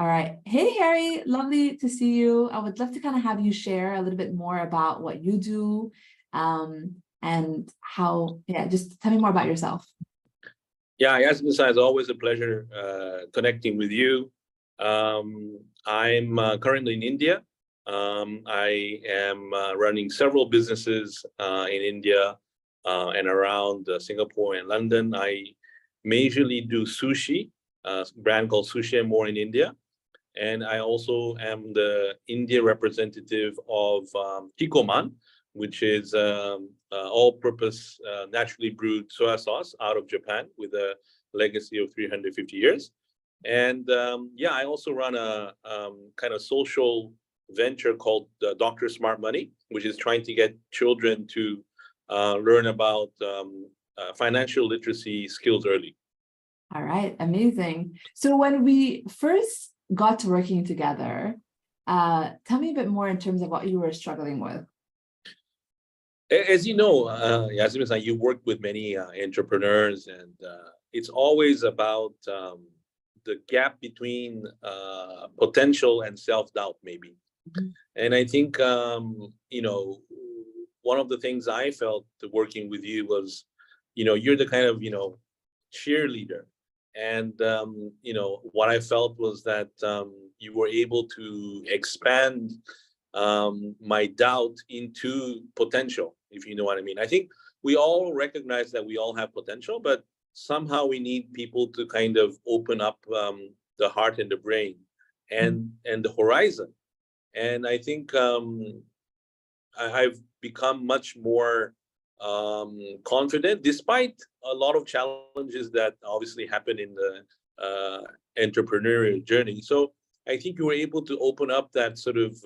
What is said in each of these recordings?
All right. Hey, Harry, lovely to see you. I would love to kind of have you share a little bit more about what you do, and how, yeah, just tell me more about yourself. Yeah, Yasmine, it's always a pleasure connecting with you. I'm currently in India. I am running several businesses in India and around Singapore and London. I majorly do sushi, a brand called Sushi and More in India. And I also am the India representative of Kikoman, which is all-purpose naturally brewed soy sauce out of Japan with a legacy of 350 years. And yeah, I also run a kind of social venture called Dr. Smart Money, which is trying to get children to learn about financial literacy skills early. All right, amazing. So when we first got to working together, tell me a bit more in terms of what you were struggling with. As you know, Yasmine, you worked with many entrepreneurs, and it's always about the gap between potential and self-doubt, maybe. Mhm. And I think, one of the things I felt working with you was, you're the kind of, cheerleader. And, what I felt was that you were able to expand my doubt into potential, if you know what I mean. I think we all recognize that we all have potential, but somehow we need people to kind of open up the heart and the brain and the horizon. And I think I've become much more confident, despite a lot of challenges that obviously happen in the entrepreneurial journey. So I think you were able to open up that sort of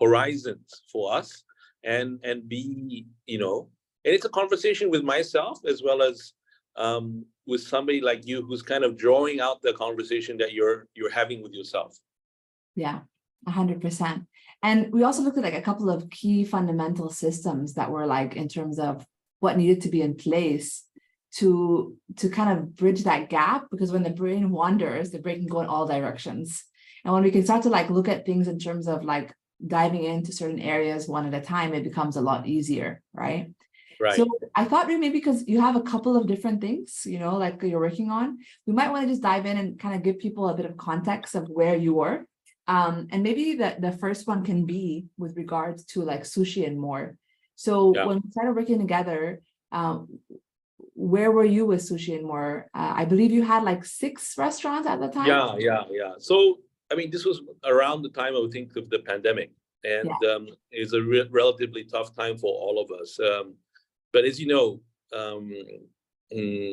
horizons for us, and be, and it's a conversation with myself as well as with somebody like you who's kind of drawing out the conversation that you're having with yourself. Yeah, 100%. And we also looked at like a couple of key fundamental systems that were like in terms of what needed to be in place to kind of bridge that gap, because when the brain wanders, the brain can go in all directions. And when we can start to like look at things in terms of like diving into certain areas one at a time, it becomes a lot easier, right? Right. So I thought maybe because you have a couple of different things, like you're working on, we might want to just dive in and kind of give people a bit of context of where you were. And maybe the first one can be with regards to like Sushi and More. So Yeah. when we started working together, where were you with Sushi and More? I believe you had like 6 restaurants at the time. Yeah. So, I mean, this was around the time, I would think, of the pandemic, and it's a relatively tough time for all of us. But as you know,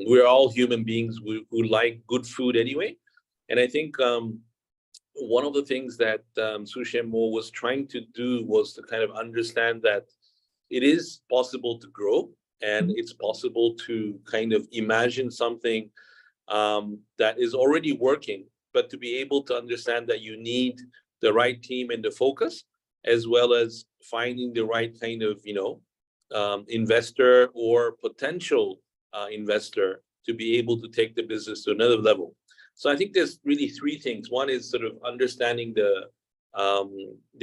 we're all human beings who like good food anyway. And I think one of the things that Sushi and More was trying to do was to kind of understand that it is possible to grow, and it's possible to kind of imagine something that is already working, but to be able to understand that you need the right team and the focus, as well as finding the right kind of, investor or potential investor to be able to take the business to another level. So I think there's really 3 things. One is sort of understanding the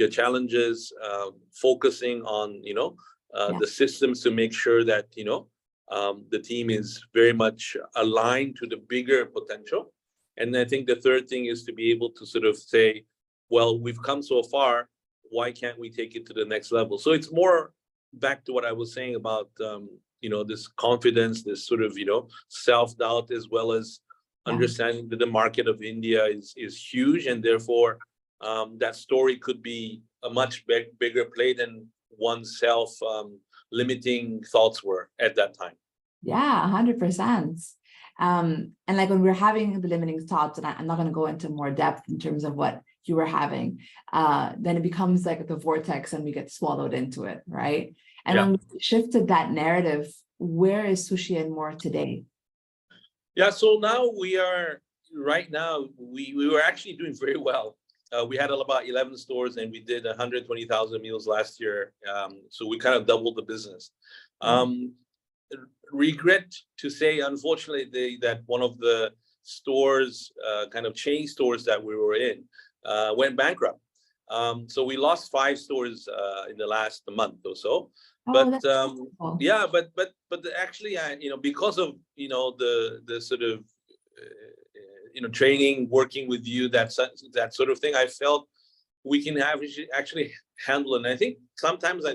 challenges, focusing on, the systems to make sure that, the team is very much aligned to the bigger potential. And I think the third thing is to be able to sort of say, well, we've come so far, why can't we take it to the next level? So it's more back to what I was saying about, this confidence, this sort of, self-doubt, as well as understanding that the market of India is huge, and therefore that story could be a much bigger play than oneself limiting thoughts were at that time. Yeah, 100%. And like when we're having the limiting thoughts, and I'm not going to go into more depth in terms of what you were having, then it becomes like the vortex and we get swallowed into it, right? And when we shifted that narrative, where is Sushi and More today? Yeah, so now we were actually doing very well. We had about 11 stores, and we did 120,000 meals last year. So we kind of doubled the business. Regret to say, unfortunately, that one of the stores, kind of chain stores that we were in, went bankrupt. So we lost 5 stores in the last month or so. Oh, But that's cool. yeah, but actually, because of the sort of training, working with you, that sort of thing, I felt we can actually handle it. And I think sometimes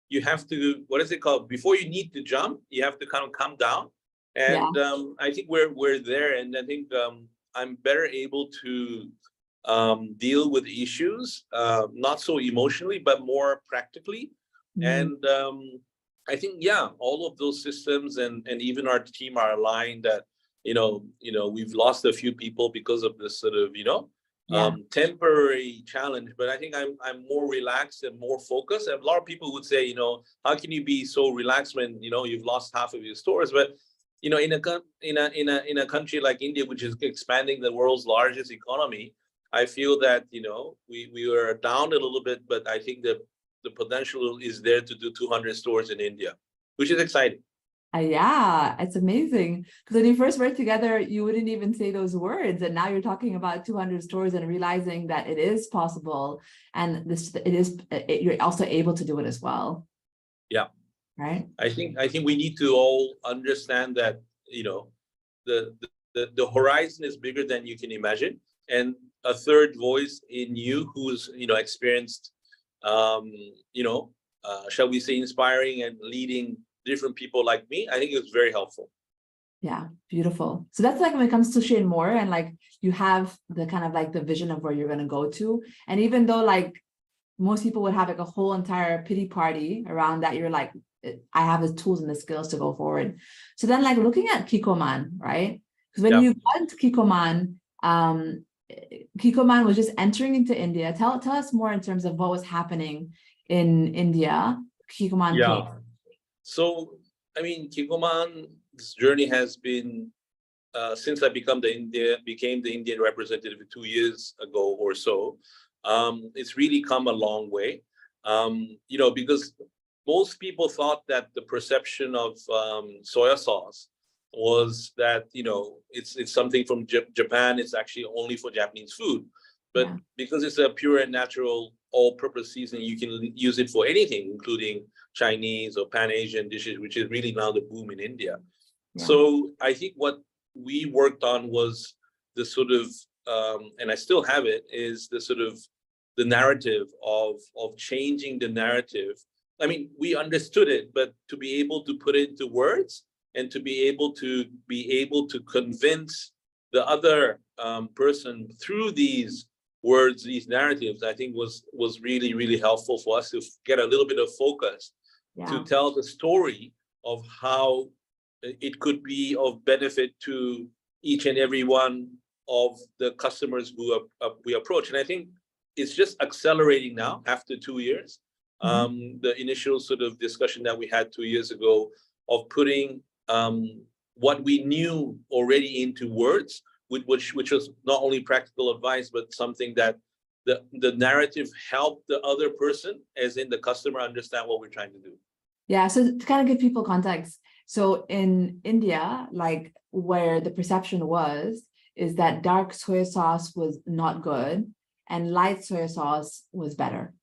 you have to, what is it called? Before you need to jump, you have to kind of come down. And I think we're there, and I think I'm better able to deal with issues, not so emotionally, but more practically. And I think, yeah, all of those systems and even our team are aligned that, we've lost a few people because of this sort of, temporary challenge. But I think I'm more relaxed and more focused. And a lot of people would say, how can you be so relaxed when, you've lost half of your stores? But, in a country like India, which is expanding, the world's largest economy, I feel that, we were down a little bit, but I think the potential is there to do 200 stores in India, which is exciting. Yeah, it's amazing. Because when you first worked together, you wouldn't even say those words. And now you're talking about 200 stores and realizing that it is possible. And you're also able to do it as well. Yeah. Right. I think we need to all understand that, the horizon is bigger than you can imagine. And a third voice in you who's, experienced, shall we say, inspiring and leading different people like me, I think it's very helpful. Yeah, beautiful. So that's like when it comes to Shane Moore, and like you have the kind of like the vision of where you're going to go to. And even though like most people would have like a whole entire pity party around that, you're like, I have the tools and the skills to go forward. So then like looking at Kikoman, right? Because when you got into Kikoman, Kikoman was just entering into India. Tell us more in terms of what was happening in India. Kikoman came. So, I mean, Kikoman's journey has been, since I became the Indian representative 2 years ago or so, it's really come a long way. Because most people thought that the perception of soya sauce was that, it's something from Japan, it's actually only for Japanese food. But because it's a pure and natural all-purpose seasoning, you can use it for anything, including Chinese or Pan-Asian dishes, which is really now the boom in India. So I think what we worked on was the sort of, and I still have it, is the sort of the narrative of changing the narrative. I mean, we understood it, but to be able to put it into words and to be able to convince the other person through these words, these narratives, I think was really, really helpful for us to get a little bit of focus to tell the story of how it could be of benefit to each and every one of the customers who we approach. And I think it's just accelerating now after 2 years. The initial sort of discussion that we had 2 years ago of putting what we knew already into words, which was not only practical advice, but something that the narrative helped the other person, as in the customer, understand what we're trying to do. Yeah, so to kind of give people context, so in India, like where the perception is that dark soy sauce was not good and light soy sauce was better.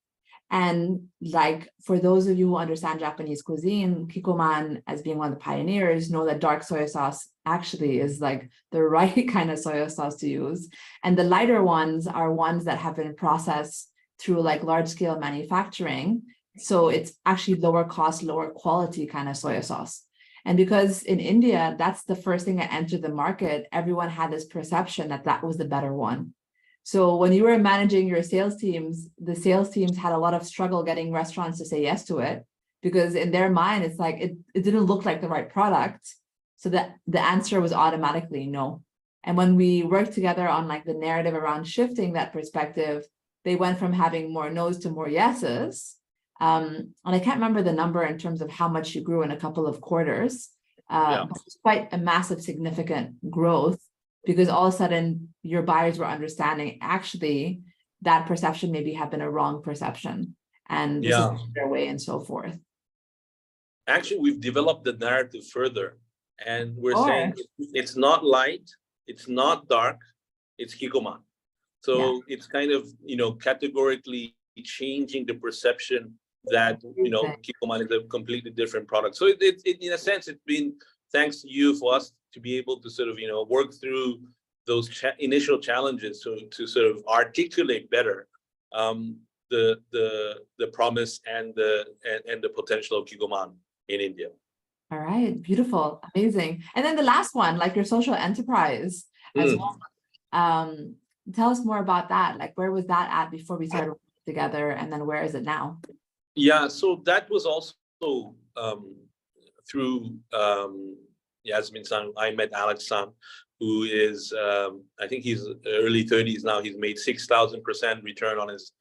And like, for those of you who understand Japanese cuisine, Kikoman, as being one of the pioneers, know that dark soy sauce actually is like the right kind of soy sauce to use. And the lighter ones are ones that have been processed through like large scale manufacturing. So it's actually lower cost, lower quality kind of soy sauce. And because in India, that's the first thing that entered the market, everyone had this perception that that was the better one. So when you were managing your sales teams, the sales teams had a lot of struggle getting restaurants to say yes to it, because in their mind, it's like, it didn't look like the right product. So that the answer was automatically no. And when we worked together on like the narrative around shifting that perspective, they went from having more no's to more yeses. And I can't remember the number in terms of how much you grew in a couple of quarters. But it's quite a massive, significant growth, because all of a sudden your buyers were understanding actually that perception maybe had been a wrong perception, and this is their way and so forth. Actually, we've developed the narrative further, and we're saying it's not light, it's not dark, it's Kikoman. So it's kind of, categorically changing the perception that, Kikoman is a completely different product. So it in a sense, it's been thanks to you for us to be able to sort of, work through those initial challenges to sort of articulate better the promise and the potential of Kikoman in India. All right, beautiful, amazing. And then the last one, like your social enterprise as well. Tell us more about that. Like, where was that at before we started working together, and then where is it now? Yeah, so that was also through Yasmine San. I met Alex San, who is, I think he's early 30s now. He's made 6,000% return on his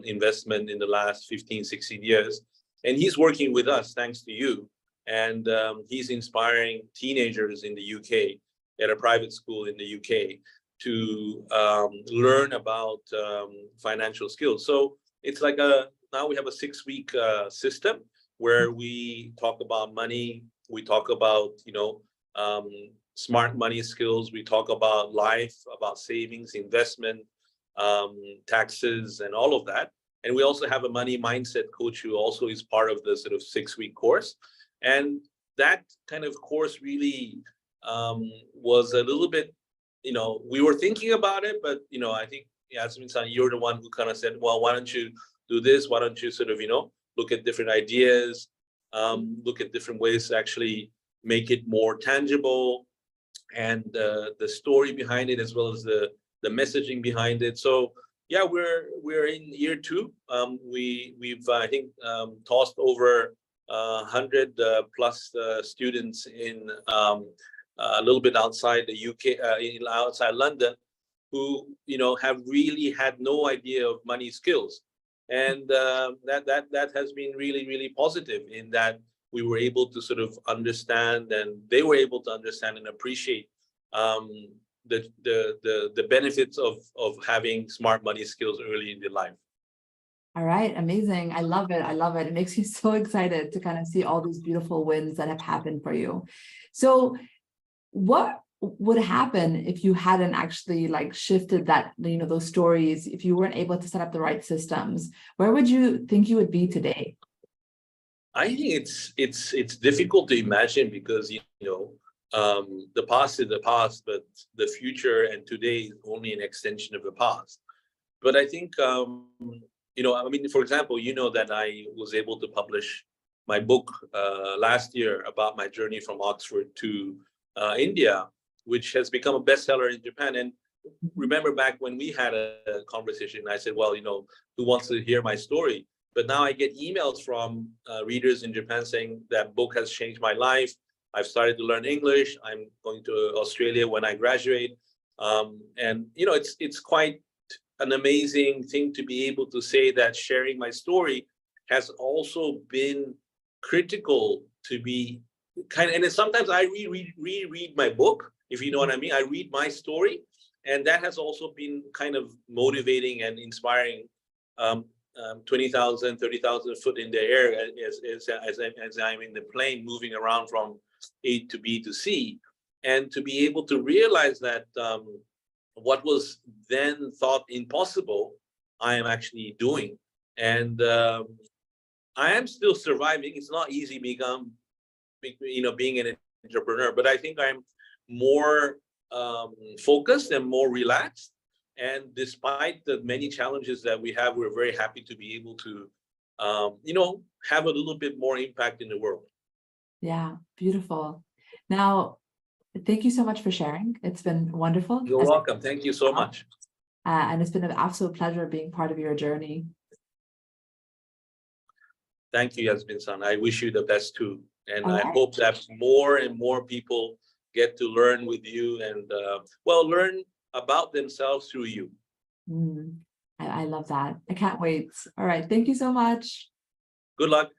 investment in the last 15, 16 years. And he's working with us, thanks to you. And he's inspiring teenagers in the UK at a private school in the UK to learn about financial skills. So it's like now we have a 6-week system where we talk about money, we talk about, smart money skills, we talk about life, about savings, investment, taxes, and all of that. And we also have a money mindset coach who also is part of the sort of 6-week course. And that kind of course really was a little bit, we were thinking about it, but, I think, Yasmine-san, you're the one who kind of said, well, why don't you do this? Why don't you sort of, look at different ideas, look at different ways to actually make it more tangible, and the story behind it, as well as the messaging behind it. So yeah, we're in year 2. We've I think tossed over 100 plus students in a little bit outside the UK, outside London, who have really had no idea of money skills, and that has been really, really positive in that we were able to sort of understand, and they were able to understand and appreciate the benefits of having smart money skills early in their life. All right, amazing. I love it. I love it. It makes me so excited to kind of see all these beautiful wins that have happened for you. So what would happen if you hadn't actually like shifted that, those stories, if you weren't able to set up the right systems? Where would you think you would be today? I think it's difficult to imagine, because the past is the past, but the future and today is only an extension of the past. But I think for example, that I was able to publish my book last year about my journey from Oxford to India, which has become a bestseller in Japan. And remember back when we had a conversation, I said, well, who wants to hear my story? But now I get emails from readers in Japan saying that book has changed my life. I've started to learn English. I'm going to Australia when I graduate. And, it's quite an amazing thing to be able to say that sharing my story has also been critical to be kind of, and then sometimes I reread my book, if you know what I mean. I read my story, and that has also been kind of motivating and inspiring. 20,000, 30,000 foot in the air as I'm in the plane moving around from A to B to C, and to be able to realize that what was then thought impossible, I am actually doing. And I am still surviving. It's not easy being an entrepreneur, but I think I'm more focused and more relaxed. And despite the many challenges that we have, we're very happy to be able to, have a little bit more impact in the world. Yeah, beautiful. Now, thank you so much for sharing. It's been wonderful. You're welcome. Thank you so much. And it's been an absolute pleasure being part of your journey. Thank you, Yasmine-san. I wish you the best too. And All I right. hope that more and more people get to learn with you and, learn about themselves through you. I love that. I can't wait. All right. Thank you so much. Good luck.